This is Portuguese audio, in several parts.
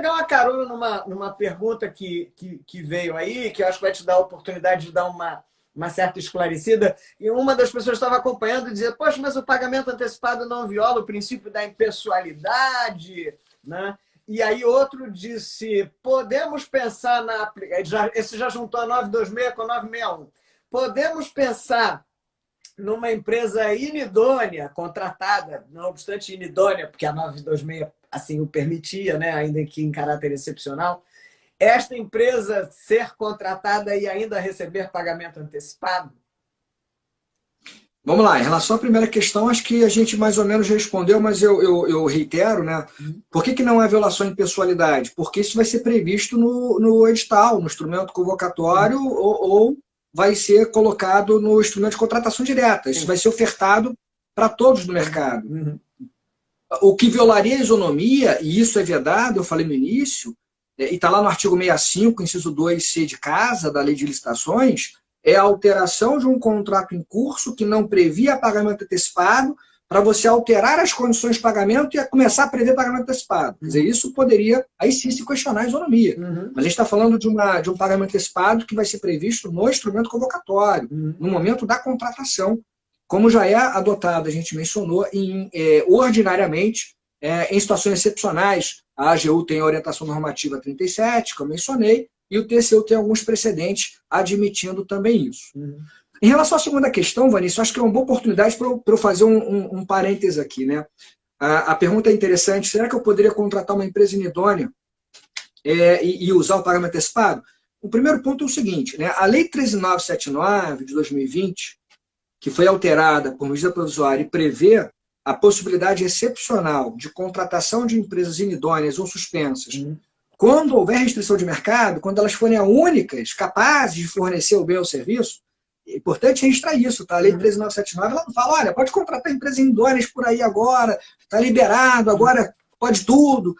pegar uma carona numa pergunta que veio aí, que eu acho que vai te dar a oportunidade de dar uma certa esclarecida. E uma das pessoas estava acompanhando e dizia, poxa, mas o pagamento antecipado não viola o princípio da impessoalidade, né? E aí outro disse, podemos pensar na... Esse já juntou a 926 com a 961. Podemos pensar numa empresa inidônea, contratada, não obstante inidônea, porque a 926 assim o permitia, né, ainda que em caráter excepcional, esta empresa ser contratada e ainda receber pagamento antecipado? Vamos lá, em relação à primeira questão, acho que a gente mais ou menos respondeu, mas eu reitero, né? Por que não é violação de pessoalidade? Porque isso vai ser previsto no edital, no instrumento convocatório, ou vai ser colocado no instrumento de contratação direta. Isso vai ser ofertado para todos no mercado. O que violaria a isonomia, e isso é vedado, eu falei no início, e está lá no artigo 65, inciso 2C de casa, da Lei de Licitações, é a alteração de um contrato em curso que não previa pagamento antecipado, para você alterar as condições de pagamento e começar a prever pagamento antecipado. Quer dizer, isso poderia, aí sim, se questionar a isonomia. Mas a gente está falando de um pagamento antecipado que vai ser previsto no instrumento convocatório, no momento da contratação, como já é adotado, a gente mencionou, ordinariamente, em situações excepcionais. A AGU tem a orientação normativa 37, que eu mencionei, e o TCU tem alguns precedentes admitindo também isso. Em relação à segunda questão, Vanessa, acho que é uma boa oportunidade para eu fazer um parêntese aqui, né? A pergunta é interessante, será que eu poderia contratar uma empresa inidônea e usar o pagamento antecipado? O primeiro ponto é o seguinte, né? A Lei 13.979 de 2020, que foi alterada por medida provisória e prevê a possibilidade excepcional de contratação de empresas inidôneas ou suspensas, quando houver restrição de mercado, quando elas forem as únicas capazes de fornecer o bem ou serviço, é importante registrar isso, tá? A Lei 13.979, ela não fala, olha, pode contratar empresas idôneas por aí agora, está liberado, agora pode tudo.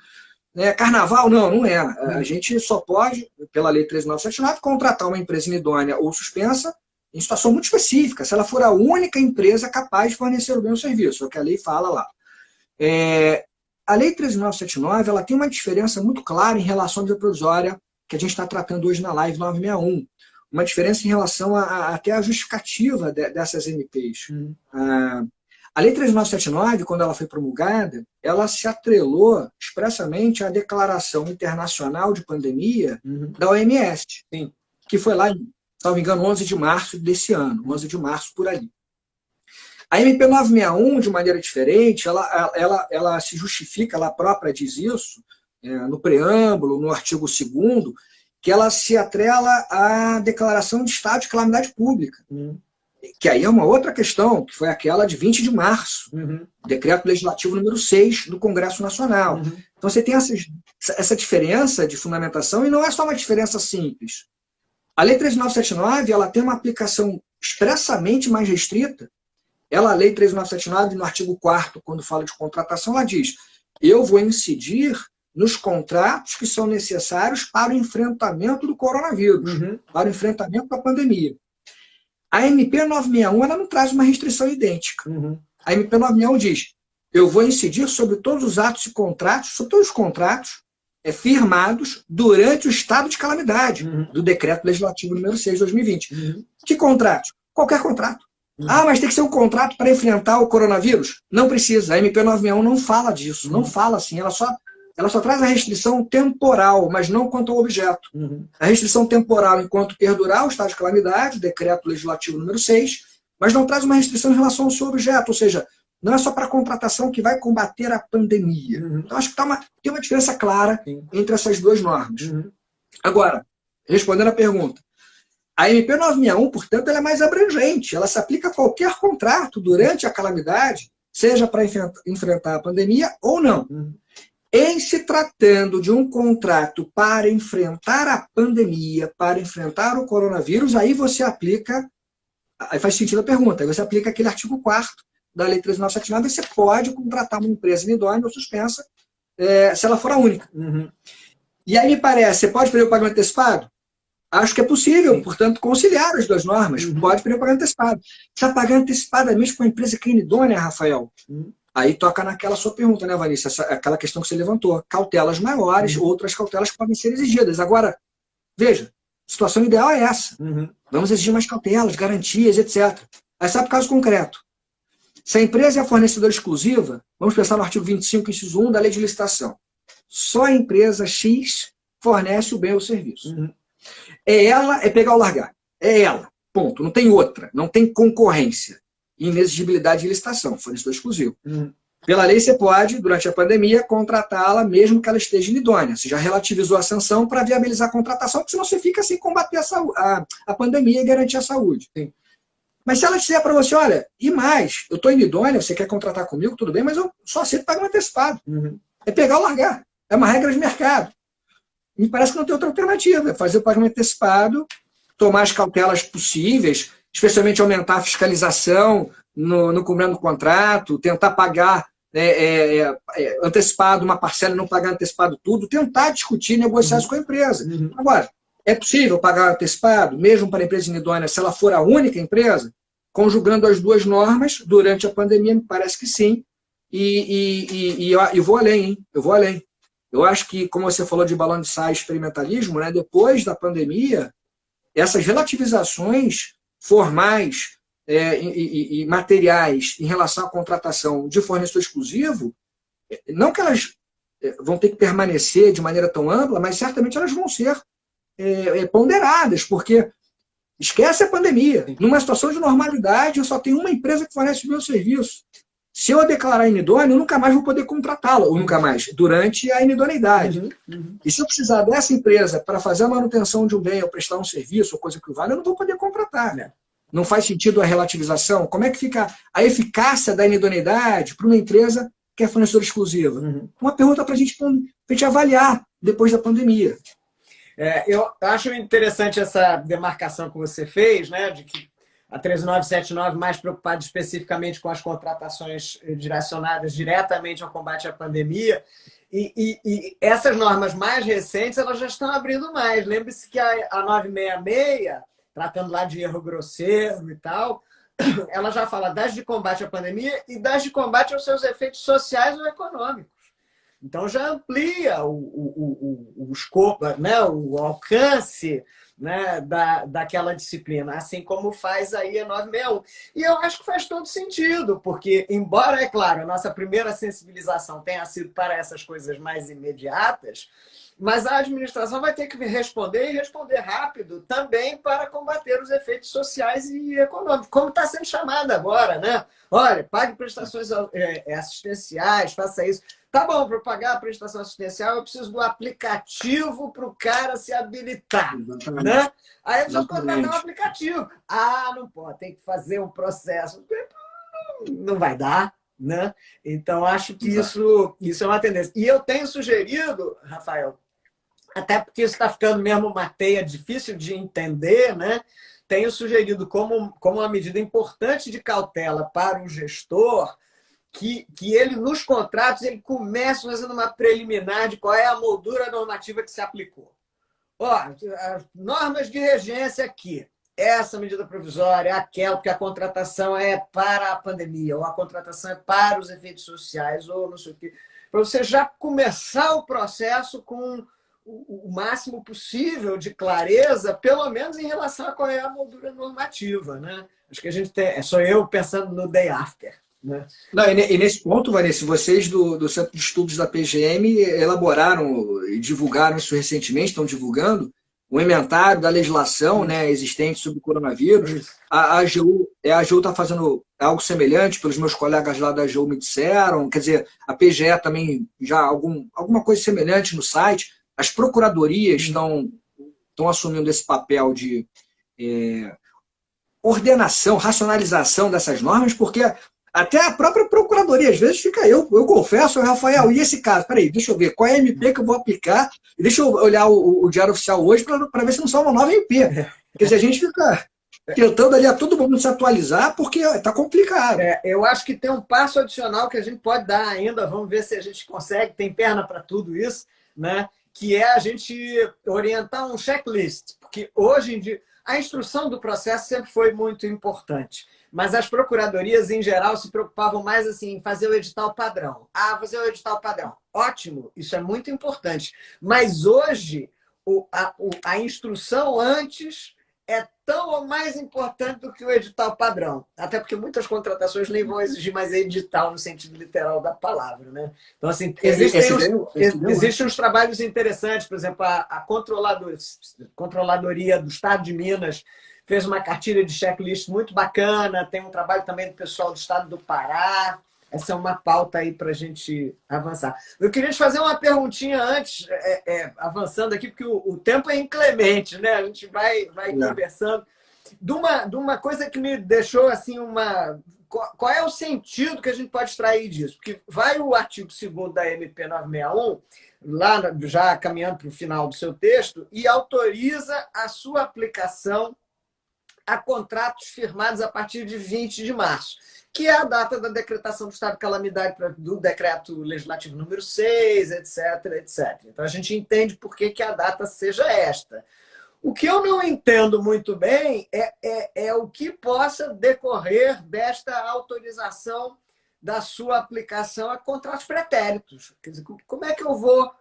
Né? Carnaval, não é. A gente só pode, pela Lei 13.979, contratar uma empresa idônea ou suspensa em situação muito específica, se ela for a única empresa capaz de fornecer o bem ou serviço, é o que a lei fala lá. A Lei 13.979, ela tem uma diferença muito clara em relação à medida provisória que a gente está tratando hoje na live 961. Uma diferença em relação até a justificativa dessas MPs. A Lei 13.979, quando ela foi promulgada, ela se atrelou expressamente à Declaração Internacional de Pandemia da OMS, que foi lá, se não me engano, 11 de março desse ano, 11 de março por ali. A MP 961, de maneira diferente, ela se justifica, ela própria diz isso, no preâmbulo, no artigo 2º, que ela se atrela à declaração de estado de calamidade pública. Que aí é uma outra questão, que foi aquela de 20 de março, decreto legislativo número 6 do Congresso Nacional. Então você tem essa diferença de fundamentação, e não é só uma diferença simples. A Lei 13.979, ela tem uma aplicação expressamente mais restrita. A Lei 13.979, no artigo 4º, quando fala de contratação, ela diz, eu vou incidir nos contratos que são necessários para o enfrentamento do coronavírus, para o enfrentamento da pandemia. A MP 961, ela não traz uma restrição idêntica. A MP 961 diz, eu vou incidir sobre todos os atos e contratos, sobre todos os contratos firmados durante o estado de calamidade do decreto legislativo número 6 de 2020. Que contrato? Qualquer contrato. Mas tem que ser um contrato para enfrentar o coronavírus? Não precisa. A MP 961 não fala disso, não fala assim. Ela só traz a restrição temporal, mas não quanto ao objeto. A restrição temporal enquanto perdurar o estado de calamidade, decreto legislativo número 6, mas não traz uma restrição em relação ao seu objeto, ou seja, não é só para a contratação que vai combater a pandemia. Então, acho que tem uma diferença clara entre essas duas normas. Agora, respondendo a pergunta, a MP 961, portanto, ela é mais abrangente, ela se aplica a qualquer contrato durante a calamidade, seja para enfrentar a pandemia ou não. Em se tratando de um contrato para enfrentar a pandemia, para enfrentar o coronavírus, aí você aplica, aí faz sentido a pergunta, aí você aplica aquele artigo 4º da Lei 13.979, e você pode contratar uma empresa inidônea ou suspensa, se ela for a única. E aí me parece, você pode prever o pagamento antecipado? Acho que é possível, portanto, conciliar as duas normas. Pode prever o pagamento antecipado. Está pagando antecipadamente com a empresa que é inidônea, Rafael? Aí toca naquela sua pergunta, né, Vanessa? Aquela questão que você levantou. Cautelas maiores, outras cautelas que podem ser exigidas. Agora, veja, a situação ideal é essa. Vamos exigir mais cautelas, garantias, etc. Aí sabe o caso concreto. Se a empresa é a fornecedora exclusiva, vamos pensar no artigo 25, inciso 1 da Lei de Licitação. Só a empresa X fornece o bem ou o serviço. É ela, é pegar ou largar. É ela, ponto. Não tem outra. Não tem concorrência. Inexigibilidade de licitação, fornecedor exclusivo. Pela lei, você pode, durante a pandemia, contratá-la mesmo que ela esteja inidônea. Você já relativizou a sanção para viabilizar a contratação, porque senão você fica sem combater a pandemia e garantir a saúde. Sim. Mas se ela disser para você, olha, e mais, eu estou inidônea, você quer contratar comigo, tudo bem, mas eu só aceito pagamento antecipado. É pegar ou largar. É uma regra de mercado. Me parece que não tem outra alternativa. É fazer o pagamento antecipado, tomar as cautelas possíveis, especialmente aumentar a fiscalização no cumprimento do contrato, tentar pagar antecipado uma parcela e não pagar antecipado tudo, tentar discutir, negociar isso com a empresa. Agora, é possível pagar antecipado, mesmo para a empresa inidônea, se ela for a única empresa? Conjugando as duas normas, durante a pandemia, me parece que sim. E eu vou além, hein? Eu vou além. Eu acho que, como você falou de balão de ensaio experimentalismo, né, depois da pandemia, essas relativizações formais e materiais em relação à contratação de fornecedor exclusivo, não que elas vão ter que permanecer de maneira tão ampla, mas certamente elas vão ser ponderadas, porque esquece a pandemia. Numa situação de normalidade, eu só tenho uma empresa que fornece o meu serviço. Se eu declarar inidôneo, eu nunca mais vou poder contratá-la, ou nunca mais, durante a inidoneidade. E se eu precisar dessa empresa para fazer a manutenção de um bem, ou prestar um serviço, ou coisa que vale, eu não vou poder contratar. Não faz sentido a relativização? Como é que fica a eficácia da inidoneidade para uma empresa que é fornecedora exclusiva? Uma pergunta para a gente avaliar depois da pandemia. Eu acho interessante essa demarcação que você fez, né, de que a 13979 mais preocupada especificamente com as contratações direcionadas diretamente ao combate à pandemia. E essas normas mais recentes, elas já estão abrindo mais. Lembre-se que a 966, tratando lá de erro grosseiro e tal, ela já fala das de combate à pandemia e das de combate aos seus efeitos sociais ou econômicos. Então já amplia o escopo, né, o alcance, né, daquela disciplina, assim como faz aí a 961. E eu acho que faz todo sentido, porque, embora, é claro, a nossa primeira sensibilização tenha sido para essas coisas mais imediatas, mas a administração vai ter que responder e responder rápido também para combater os efeitos sociais e econômicos, como está sendo chamado agora, né? Olha, pague prestações assistenciais, faça isso. Tá bom, para pagar a prestação assistencial, eu preciso do aplicativo para o cara se habilitar. Né? Aí eu preciso contratar um aplicativo. Ah, não pode, tem que fazer um processo. Não vai dar. Né? Então, acho que isso é uma tendência. E eu tenho sugerido, Rafael, até porque isso está ficando mesmo uma teia difícil de entender, né? Tenho sugerido como uma medida importante de cautela para o gestor que ele, nos contratos, ele comece fazendo uma preliminar de qual é a moldura normativa que se aplicou. Ó, as normas de regência aqui, essa medida provisória, aquela, porque a contratação é para a pandemia, ou a contratação é para os efeitos sociais, ou não sei o quê. Para você já começar o processo com o máximo possível de clareza, pelo menos em relação a qual é a moldura normativa. Né? Acho que a gente tem... Sou eu pensando no day after. Né? Não, e nesse ponto, Vanessa, vocês do Centro de Estudos da PGM elaboraram e divulgaram isso recentemente, estão divulgando o inventário da legislação, né, existente sobre o coronavírus. A AGU está fazendo algo semelhante, pelos meus colegas lá da AGU me disseram, quer dizer, a PGE também já alguma coisa semelhante no site. As procuradorias estão assumindo esse papel de ordenação, racionalização dessas normas, porque até a própria procuradoria, às vezes, fica eu confesso, Rafael, e esse caso? Peraí, deixa eu ver, qual é a MP que eu vou aplicar? E deixa eu olhar o Diário Oficial hoje para ver se não sai uma nova MP. Quer dizer, a gente fica tentando ali a todo momento se atualizar, porque está complicado. Eu acho que tem um passo adicional que a gente pode dar ainda, vamos ver se a gente consegue, tem perna para tudo isso, né? Que é a gente orientar um checklist, porque hoje em dia a instrução do processo sempre foi muito importante. mas as procuradorias, em geral, se preocupavam mais assim, em fazer o edital padrão. Ah, fazer o edital padrão. Ótimo, isso é muito importante. Mas hoje, a instrução antes é tão ou mais importante do que o edital padrão. Até porque muitas contratações nem vão exigir mais edital no sentido literal da palavra, né? Então, assim, existem uns trabalhos interessantes. Por exemplo, a Controladoria do Estado de Minas fez uma cartilha de checklist muito bacana. Tem um trabalho também do pessoal do Estado do Pará. Essa é uma pauta aí para a gente avançar. Eu queria te fazer uma perguntinha antes, avançando aqui, porque o tempo é inclemente, né? A gente vai conversando. De uma coisa que me deixou assim Qual é o sentido que a gente pode extrair disso? Porque vai o artigo 2º da MP 961, lá já caminhando para o final do seu texto, e autoriza a sua aplicação a contratos firmados a partir de 20 de março, que é a data da decretação do estado de calamidade do decreto legislativo número 6, etc, etc. Então, a gente entende por que a data seja esta. O que eu não entendo muito bem é o que possa decorrer desta autorização da sua aplicação a contratos pretéritos. Quer dizer, como é que eu vou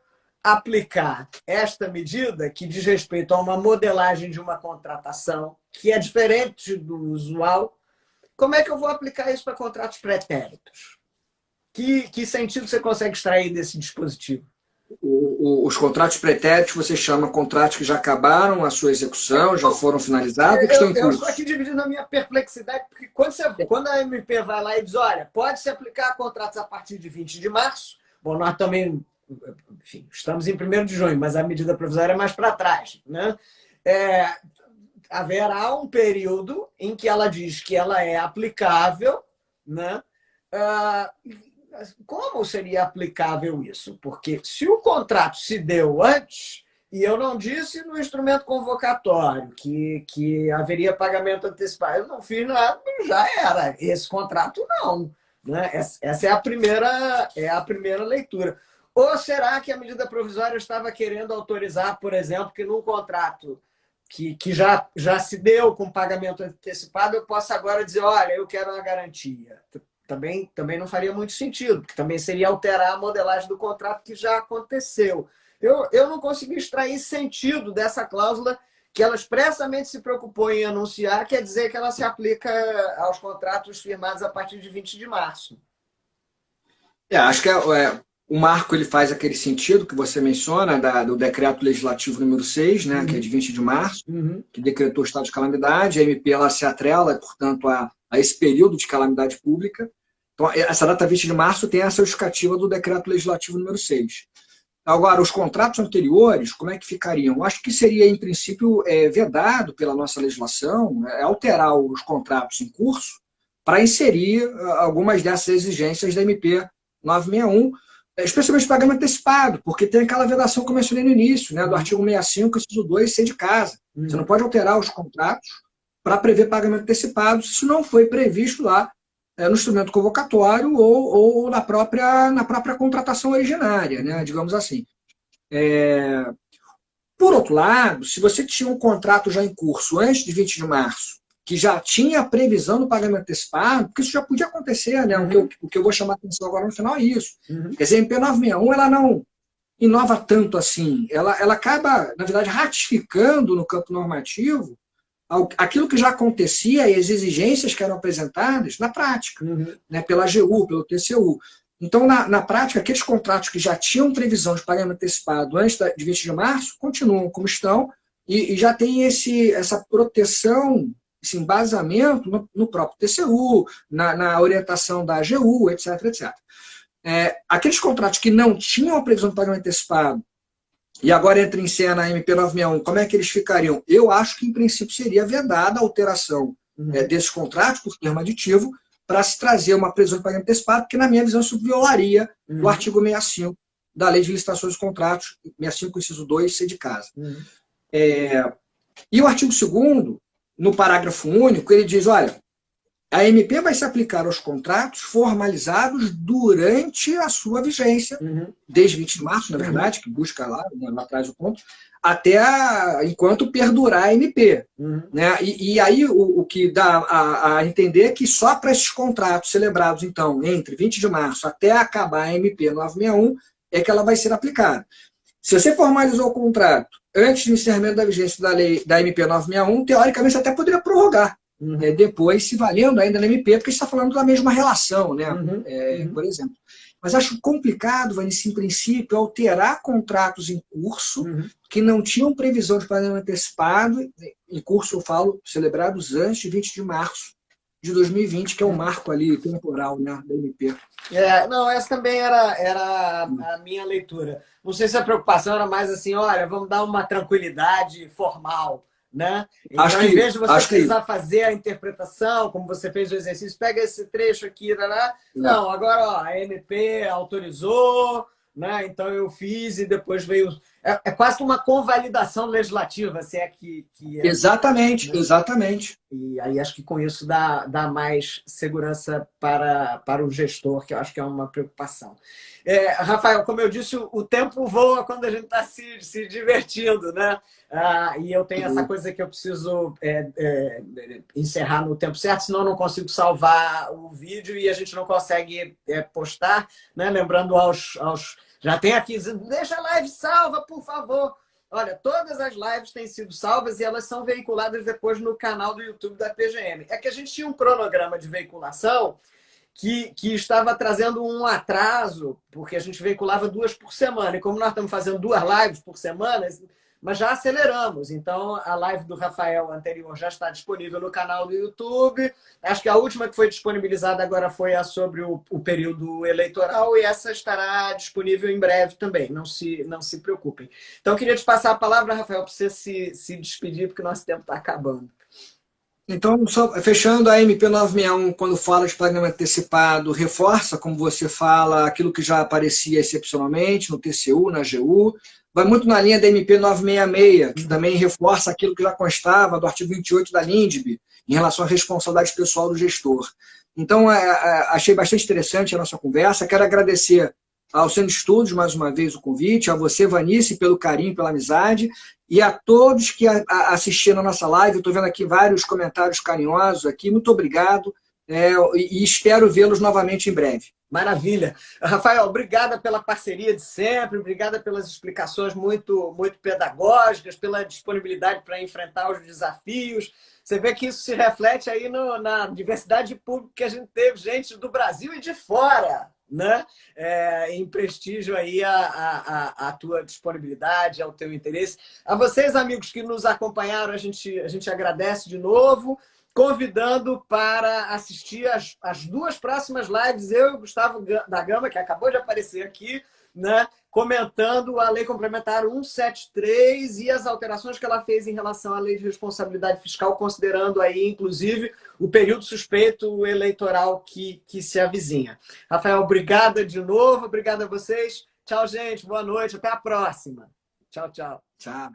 aplicar esta medida que diz respeito a uma modelagem de uma contratação que é diferente do usual? Como é que eu vou aplicar isso para contratos pretéritos? Que sentido você consegue extrair desse dispositivo? Os contratos pretéritos você chama contratos que já acabaram a sua execução, já foram finalizados ou que estão em curso? Eu estou aqui dividindo a minha perplexidade, porque quando a MP vai lá e diz, olha, pode se aplicar a contratos a partir de 20 de março, bom, nós também, enfim, estamos em 1º de junho, mas a medida provisória é mais para trás, né? Haverá um período em que ela diz que ela é aplicável, né? Como seria aplicável isso? Porque se o contrato se deu antes, e eu não disse no instrumento convocatório que haveria pagamento antecipado, eu não fiz nada, já era. Esse contrato não. Né? Essa é a primeira leitura. Ou será que a medida provisória estava querendo autorizar, por exemplo, que num contrato que já se deu com pagamento antecipado, eu possa agora dizer, olha, eu quero uma garantia. Também não faria muito sentido, porque também seria alterar a modelagem do contrato que já aconteceu. Eu não consegui extrair sentido dessa cláusula que ela expressamente se preocupou em anunciar, quer dizer que ela se aplica aos contratos firmados a partir de 20 de março. Acho que o marco ele faz aquele sentido que você menciona do decreto legislativo número 6, né, que é de 20 de março, que decretou o estado de calamidade. A MP ela se atrela, portanto, a esse período de calamidade pública. Então, essa data 20 de março tem essa justificativa do decreto legislativo número 6. Agora, os contratos anteriores, como é que ficariam? Eu acho que seria, em princípio, vedado pela nossa legislação alterar os contratos em curso para inserir algumas dessas exigências da MP 961, especialmente pagamento antecipado, porque tem aquela vedação que eu mencionei no início, né, do artigo 65, inciso 2, C de casa. Você não pode alterar os contratos para prever pagamento antecipado, se isso não foi previsto lá no instrumento convocatório ou na própria contratação originária, né, digamos assim. Por outro lado, se você tinha um contrato já em curso antes de 20 de março, que já tinha a previsão do pagamento antecipado, porque isso já podia acontecer, né? O que eu vou chamar a atenção agora no final é isso. Quer dizer, a MP 961, ela não inova tanto assim. Ela acaba, na verdade, ratificando no campo normativo aquilo que já acontecia e as exigências que eram apresentadas na prática, né, pela AGU, pelo TCU. Então, na prática, aqueles contratos que já tinham previsão de pagamento antecipado antes de 20 de março continuam como estão e já tem essa proteção, esse embasamento no próprio TCU, na orientação da AGU, etc, etc. Aqueles contratos que não tinham a previsão de pagamento antecipado e agora entra em cena a MP 961, como é que eles ficariam? Eu acho que, em princípio, seria vedada a alteração desses contratos por termo aditivo para se trazer uma previsão de pagamento antecipado, porque, na minha visão, isso violaria o artigo 65 da Lei de Licitações dos Contratos, 65, inciso 2, C de casa. E o artigo 2º, no parágrafo único, ele diz, olha, a MP vai se aplicar aos contratos formalizados durante a sua vigência, desde 20 de março, na verdade, que busca lá atrás o ponto, enquanto perdurar a MP. Né? E aí o que dá a entender é que só para esses contratos celebrados, então, entre 20 de março até acabar a MP 961, é que ela vai ser aplicada. Se você formalizou o contrato antes do encerramento da vigência da lei da MP 961, teoricamente você até poderia prorrogar. Depois, se valendo ainda na MP, porque você está falando da mesma relação, né? Por exemplo. Mas acho complicado, Vanice, em princípio, alterar contratos em curso que não tinham previsão de pagamento antecipado, em curso eu falo, celebrados antes de 20 de março de 2020, que é o marco ali temporal, né, da MP. Não, essa também era a minha leitura. Não sei se a preocupação era mais assim, olha, vamos dar uma tranquilidade formal, né? Então, em vez de você precisar fazer a interpretação, como você fez o exercício, pega esse trecho aqui, não, agora ó, a MP autorizou, né? Então eu fiz e depois veio... É quase uma convalidação legislativa, se é que é, exatamente, né? Exatamente. E aí acho que com isso dá mais segurança para o gestor, que eu acho que é uma preocupação. Rafael, como eu disse, o tempo voa quando a gente está se divertindo, né? E eu tenho essa coisa que eu preciso encerrar no tempo certo, senão eu não consigo salvar o vídeo e a gente não consegue postar, né? Lembrando já tem aqui, deixa a live salva, por favor. Olha, todas as lives têm sido salvas e elas são veiculadas depois no canal do YouTube da PGM. É que a gente tinha um cronograma de veiculação que estava trazendo um atraso, porque a gente veiculava 2 por semana. E como nós estamos fazendo 2 lives por semana, mas já aceleramos. Então, a live do Rafael anterior já está disponível no canal do YouTube. Acho que a última que foi disponibilizada agora foi a sobre o período eleitoral e essa estará disponível em breve também. Não se preocupem. Então, eu queria te passar a palavra, Rafael, para você se despedir, porque o nosso tempo está acabando. Então, só fechando, a MP 961, quando fala de pagamento antecipado, reforça, como você fala, aquilo que já aparecia excepcionalmente no TCU, na AGU. Vai muito na linha da MP 966, que também reforça aquilo que já constava do artigo 28 da LINDB, em relação à responsabilidade pessoal do gestor. Então, achei bastante interessante a nossa conversa. Quero agradecer ao Centro de Estudos, mais uma vez, o convite, a você, Vanice, pelo carinho, pela amizade, e a todos que assistiram a nossa live. Estou vendo aqui vários comentários carinhosos aqui. Muito obrigado e espero vê-los novamente em breve. Maravilha. Rafael, obrigada pela parceria de sempre, obrigada pelas explicações muito, muito pedagógicas, pela disponibilidade para enfrentar os desafios. Você vê que isso se reflete aí na diversidade de público que a gente teve, gente do Brasil e de fora, né? Em prestígio aí a tua disponibilidade, ao teu interesse. A vocês, amigos que nos acompanharam, a gente agradece de novo, convidando para assistir as 2 próximas lives, eu e o Gustavo da Gama, que acabou de aparecer aqui, né, comentando a Lei Complementar 173 e as alterações que ela fez em relação à Lei de Responsabilidade Fiscal, considerando aí, inclusive, o período suspeito eleitoral que se avizinha. Rafael, obrigada de novo, obrigada a vocês. Tchau, gente, boa noite, até a próxima. Tchau, tchau. Tchau.